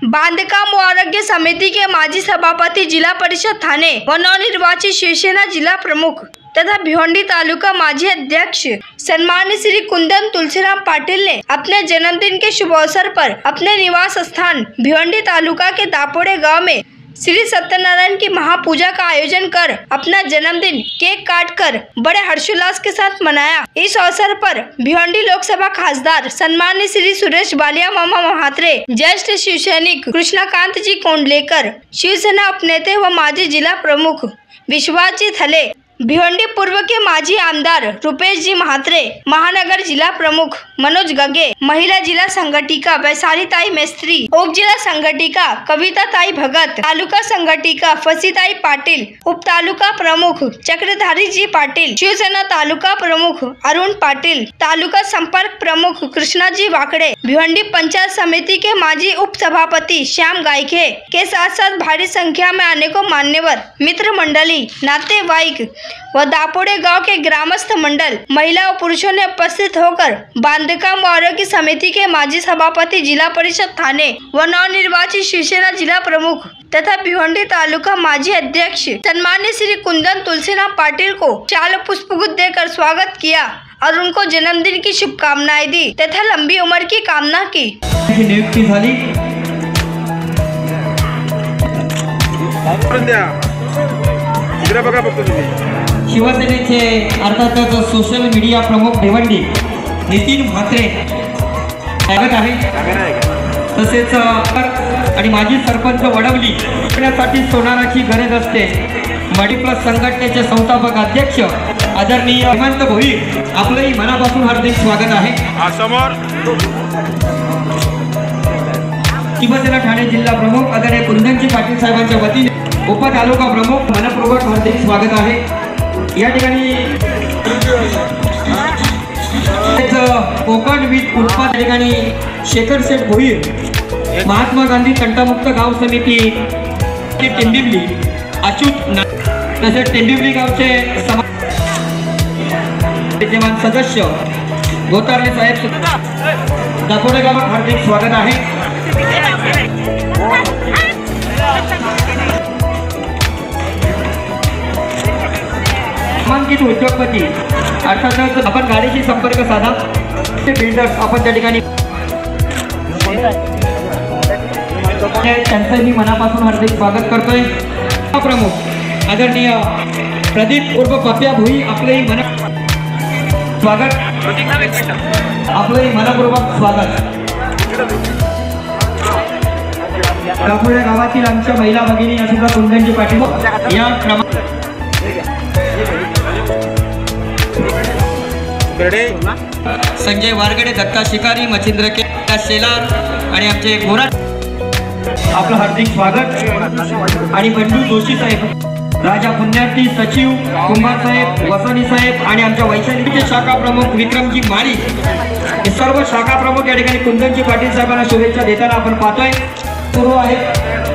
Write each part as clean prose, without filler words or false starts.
बांधकाम व आरोग्य समिति के माजी सभापति, जिला परिषद थाने व नवनिर्वाचित शिवसेना जिला प्रमुख तथा भिवंडी तालुका माजी अध्यक्ष सम्मानित श्री कुंदन तुलसीराम पाटिल ने अपने जन्मदिन के शुभ अवसर पर अपने निवास स्थान भिवंडी तालुका के दापोड़े गांव में श्री सत्यनारायण की महापूजा का आयोजन कर अपना जन्मदिन केक काटकर बड़े हर्षोल्लास के साथ मनाया। इस अवसर पर भिवंडी लोकसभा खासदार सम्मानित श्री सुरेश बालिया मामा महात्रे, ज्येष्ठ शिवसैनिक कृष्णकांत जी कोंडलेकर, शिवसेना उपनेते व माजी जिला प्रमुख विश्वास जी थले, भिवंडी पूर्व के माजी आमदार रुपेश जी महात्रे, महानगर जिला प्रमुख मनोज गगे, महिला जिला संगठिका वैशाली ताई मेस्त्री, उप जिला संगठिका कविता ताई भगत, तालुका संगठिका फसीताई पाटिल, उप तालुका प्रमुख चक्रधारी जी पाटिल, शिवसेना तालुका प्रमुख अरुण पाटिल, तालुका संपर्क प्रमुख कृष्णा जी वाकड़े, भिवंडी पंचायत समिति के माजी उप सभापति श्याम गायके के साथ साथ भारी संख्या में अनेकों मान्यवर, मित्र मंडली, नातेवाईक व दापोड़े गांव के ग्रामस्थ मंडल, महिला और पुरुषों ने उपस्थित होकर बांधकाम व आरोग्य समिति के माजी सभापति, जिला परिषद थाने व नवनिर्वाचित शिवसेना जिला प्रमुख तथा भिवंडी तालुका माजी अध्यक्ष सम्मानित श्री कुंदन तुलसीराम पाटिल को शाल पुष्पगुच्छ देकर स्वागत किया और उनको जन्मदिन की शुभकामनाएं दी तथा लंबी उम्र की कामना की। नियुक्ती झाली। शिवसेनेचे अर्थातच सोशल मीडिया प्रमुख भिवंडी नितीन म्हात्रे स्वागत आहे। तसेच आणि माजी सरपंच वडवली करण्यासाठी सोनाराची गरज असते मल्टीप्लस संघटनेचे संस्थापक अध्यक्ष आदरणीय हेमंत भोईर, आपलंही मनापासून हार्दिक स्वागत आहे। शिवसेना ठाणे जिल्हा प्रमुख आदरणीय कुंदनजी पाटील साहेबांच्या वतीने उप तालुका प्रमुख मनपूर्वक हार्दिक स्वागत आहे। या ठिकाणी कोकण वीज उत्पादन ठिकाणी शेखर शेठ भोईर, महात्मा गांधी तंटामुक्त गाव समिती टेंबिवली अच्युत, तसेच टेंबिवली गावचे विद्यमान सदस्य गोतारणे साहेब, दापोडे गावात हार्दिक स्वागत आहे। नामांकित उद्योगपती अर्थातच आपण गाडीशी संपर्क साधा, बिल्डर्स आपण त्या ठिकाणी त्यांचं मी मनापासून हार्दिक स्वागत करतोय। प्रमुख आदरणीय प्रदीप उर्फ पप्या भोई, आपलंही स्वागत, आपलंही मनपूर्वक स्वागत। दापोडे गावातील आमच्या महिला भगिनी असुद्धा कुंदनजी पाटील या क्रमांक संजय वारगडे, दत्ता शिकारी, मच्छिंद्र के शेलार आणि आमचे गोरा, आपलं हार्दिक स्वागत। आणि बंडू जोशी साहेब, राजा पुण्यार्थी, सचिव कुंभार साहेब, वसनी साहेब आणि आमच्या वैशालीचे शाखा प्रमुख विक्रमजी माळी, हे सर्व शाखा प्रमुख या ठिकाणी कुंदनजी पाटील साहेबांना शुभेच्छा देताना आपण पाहतोय। सुरू आहे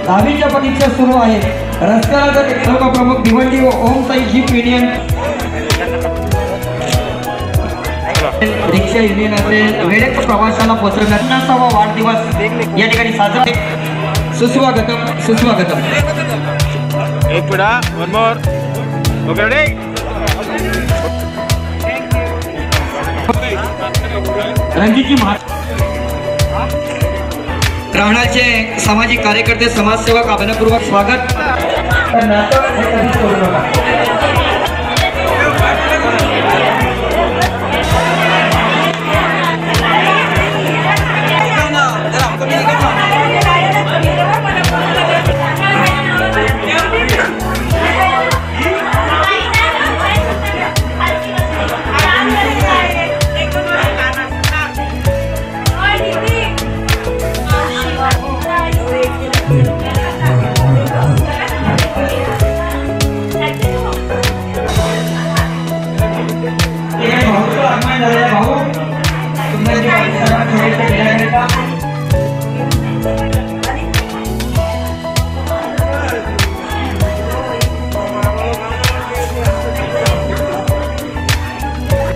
10वीच्या परीक्षा सुरू आहे। रस्त्याला जर सर्व प्रमुख भिवंडी व ओम साई जीप युनियन, रिक्षा युनियन असेल, वेळेत प्रवाशाला पोहोचवण्यात 50वा वाढदिवस या ठिकाणी साजरा। सुस्वागतम सुस्वागतम। एक पुढा वन मोर ओके। रणजीतजी राहण्याचे सामाजिक कार्यकर्ते, समाजसेवक, अभिनपूर्वक स्वागत।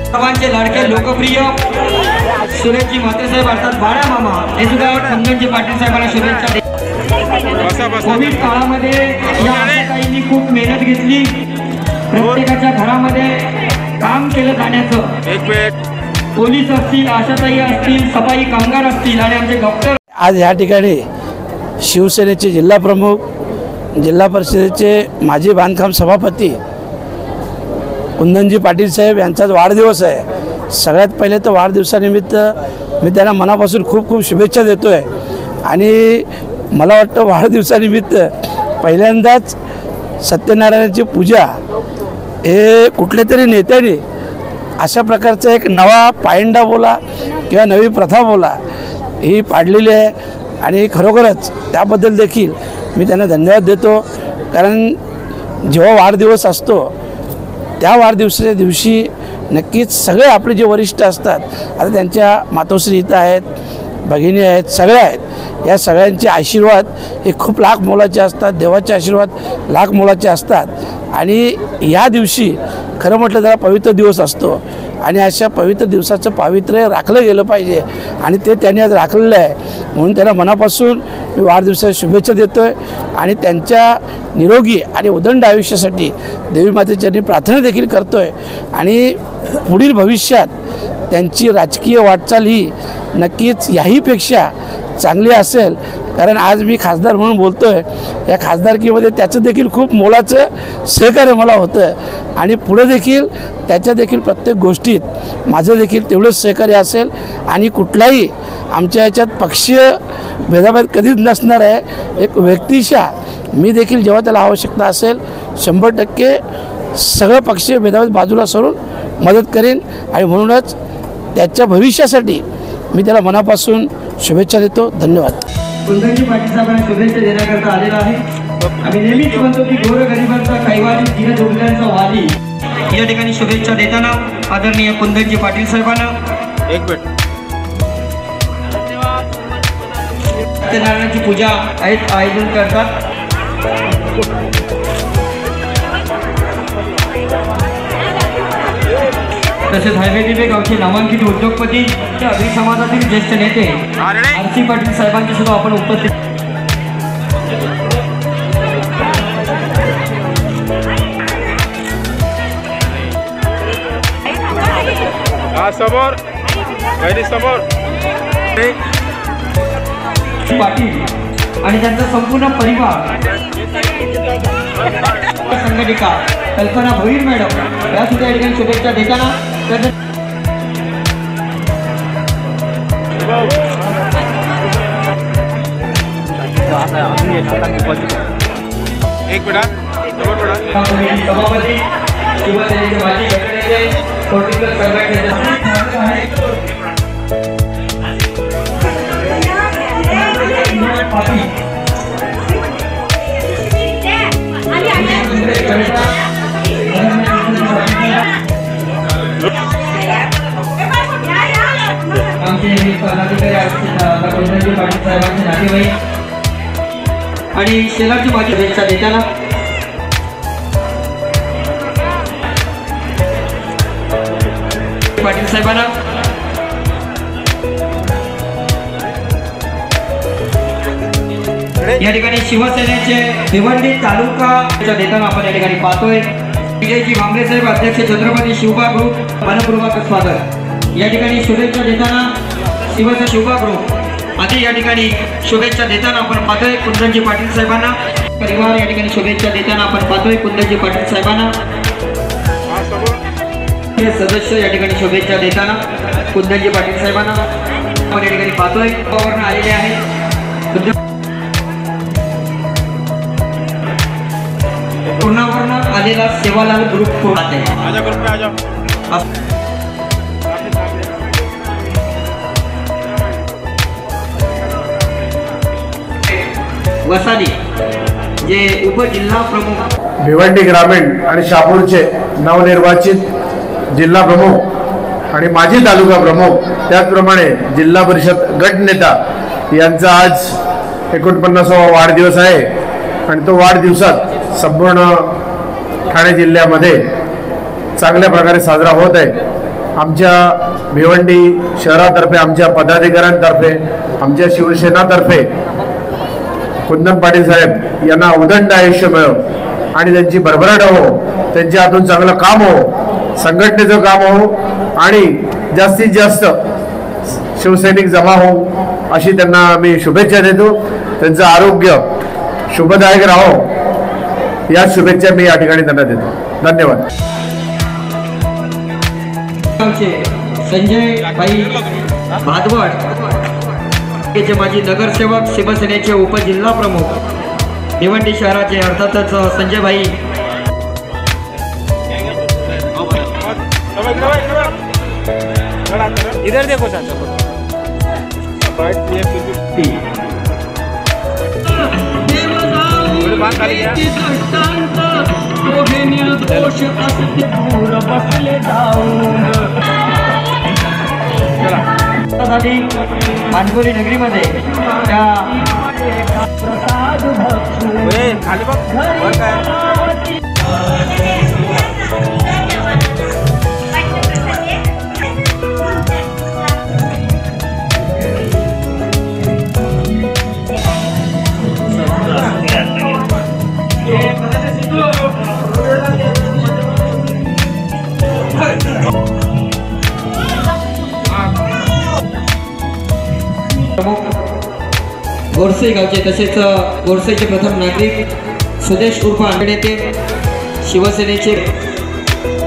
सर्वांचे लाडके लोकप्रिय सुरेशजी म्हात्रे साहेब अर्थात बाळा मामा हे सुद्धा कुंदनजी पाटील साहेबांना शुभेच्छा। बसा बसा कोविड काळामध्ये या आशाताईंनी खूप मेहनत घेतली. प्रत्येकाच्या घरामध्ये काम केलं जाण्याचं. एक मिनिट. पोलीस असतील, आशाताई असतील, सफाई कामगार असतील आणि आमचे डॉक्टर. आज या ठिकाणी शिवसेनेचे जिल्हा प्रमुख, जिल्हा परिषदेचे माजी बांधकाम सभापती कुंदनजी पाटील साहेब यांचाच वाढदिवस आहे. सगळ्यात पहिले तर वाढदिवसानिमित्त मी त्यांना मनापासून खूप खूप शुभेच्छा देतो आहे. आणि मला वाटतं वाढदिवसानिमित्त पहिल्यांदाच सत्यनारायणाची पूजा हे कुठल्या तरी नेत्याने अशा प्रकारचा एक नवा पायंडा बोला किंवा नवी प्रथा बोला ही पाडलेली आहे. आणि खरोखरच त्याबद्दल देखील मी त्यांना धन्यवाद देतो. कारण जेव्हा वाढदिवस असतो त्या वाढदिवसाच्या दिवशी नक्कीच सगळे आपले जे वरिष्ठ असतात, आता त्यांच्या मातोश्री इथं आहेत, भगिनी आहेत, सगळे आहेत, या सगळ्यांचे आशीर्वाद हे खूप लाख मोलाचे असतात. देवाचे आशीर्वाद लाख मोलाचे असतात. आणि या दिवशी खरं म्हटलं जरा पवित्र दिवस असतो आणि अशा पवित्र दिवसाचं पावित्र्य राखलं गेलं पाहिजे आणि ते त्यांनी आज राखलेलं आहे. म्हणून त्यांना मनापासून मी वाढदिवसाच्या शुभेच्छा देतो आहे आणि त्यांच्या निरोगी आणि उदंड आयुष्यासाठी देवी मातेच्यांनी प्रार्थना देखील करतो आहे. आणि पुढील भविष्यात त्यांची राजकीय वाटचाल ही नक्कीच याहीपेक्षा चांगली असेल. कारण आज मी खासदार म्हणून बोलतो आहे, या खासदारकीमध्ये त्याचं देखील खूप मोलाचं सहकार्य मला होतं आणि पुढे देखील त्याच्या देखील प्रत्येक गोष्टीत माझं देखील तेवढंच सहकार्य असेल. आणि कुठलाही आमच्या याच्यात पक्षीय भेदाभेद कधीच नसणार आहे. एक व्यक्तिशा मी देखील जेव्हा त्याला आवश्यकता असेल 100% सगळं पक्षीय भेदाभेद बाजूला सोडून मदत करेन. आणि म्हणूनच त्याच्या भविष्यासाठी मी त्याला मनापासून शुभेच्छा देतो. धन्यवाद. कुंदनजी पाटील साहेबांना शुभेच्छा देण्याकरता आलेला आहे. आम्ही नेहमीच म्हणतो की गोरगरिबांचा कैवारी, दीनदुबळ्यांचा वाली. या ठिकाणी शुभेच्छा देताना आदरणीय कुंदनजी पाटील साहेबांना एक मिनिट. सत्यनारायणाची पूजा आयोजन करतात. तसेच हायवे गावचे नामांकित उद्योगपती, आगरी समाजातील ज्येष्ठ नेते आर.सी. पाटील साहेबांची सुद्धा आपण उपस्थित. समोर समोर पाटील आणि त्यांचा संपूर्ण परिवार, संघटिका कल्पना भोईर मॅडम या सुद्धा या ठिकाणी शुभेच्छा देताना एक मिनिट. सभापती शिवसेनेचे माजी गटनेते पॉलिटिकल आमचे पदाधिकारी कुंदनजी पाटील साहेबांचे नातेवाईक आणि शेलारची माझी शुभेच्छा देताना पाटील साहेबांना या ठिकाणी शिवसेनेचे भिवंडी तालुका देताना आपण या ठिकाणी पाहतोय. विजयजी भांबरे साहेब, अध्यक्ष छत्रपती शिवबा ग्रुप, मनपूर्वक स्वागत. या ठिकाणी शुभेच्छा देताना शिवसेना शिवबा ग्रुप आधी या ठिकाणी शुभेच्छा देताना आपण पाहतोय कुंदनजी पाटील साहेबांना. परिवार या ठिकाणी शुभेच्छा देताना आपण पाहतोय कुंदनजी पाटील साहेबांना. सदस्य या ठिकाणी शुभेच्छा देताना कुंदनजी पाटील साहेबांना आपण या ठिकाणी पाहतोय. वरून आलेले आहेत पूर्णावरण आलेला सेवालाल ग्रुप वसाली जे उपजिल्हा प्रमुख भिवंडी ग्रामीण आणि शहापूरचे नवनिर्वाचित जिल्हा प्रमुख आणि माजी तालुका प्रमुख, त्याचप्रमाणे जिल्हा परिषद गटनेता यांचा आज 49वा वाढदिवस आहे. आणि तो वाढदिवसात संपूर्ण ठाणे जिल्ह्यामध्ये चांगल्या प्रकारे साजरा होत आहे. आमच्या भिवंडी शहरातर्फे, आमच्या पदाधिकाऱ्यांतर्फे, आमच्या शिवसेनातर्फे कुंदन पाटील साहेब यांना उदंड आयुष्य मिळो आणि त्यांची भरभराट हो, त्यांच्या हातून चांगलं काम हो, संघटनेचं काम हो आणि जास्तीत जास्त शिवसैनिक जमा हो अशी त्यांना मी शुभेच्छा देतो. त्यांचं आरोग्य शुभदायक राहो या शुभेच्छा मी या ठिकाणी त्यांना देतो. धन्यवाद. संजय भाई भादवड माजी नगरसेवक शिवसेनेचे उपजिल्हा प्रमुख भिवंडी शहराचे अर्थातच संजय भाई इधर देखो सर. मानगोली नगरीमध्ये खाली बघ वर काय. गोरसे गावचे तसेच गोरसेचे प्रथम नागरिक सुदेश उर्फ नेते शिवसेनेचे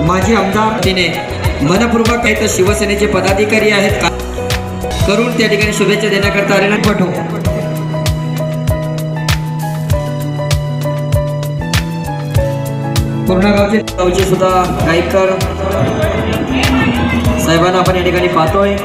माजी आमदार तिने मनपूर्वक काही तर शिवसेनेचे पदाधिकारी आहेत का करून त्या ठिकाणी शुभेच्छा देण्याकरता आलेला पटो. पूर्ण गावचे सुद्धा गायकर साहेबांना आपण या ठिकाणी पाहतोय.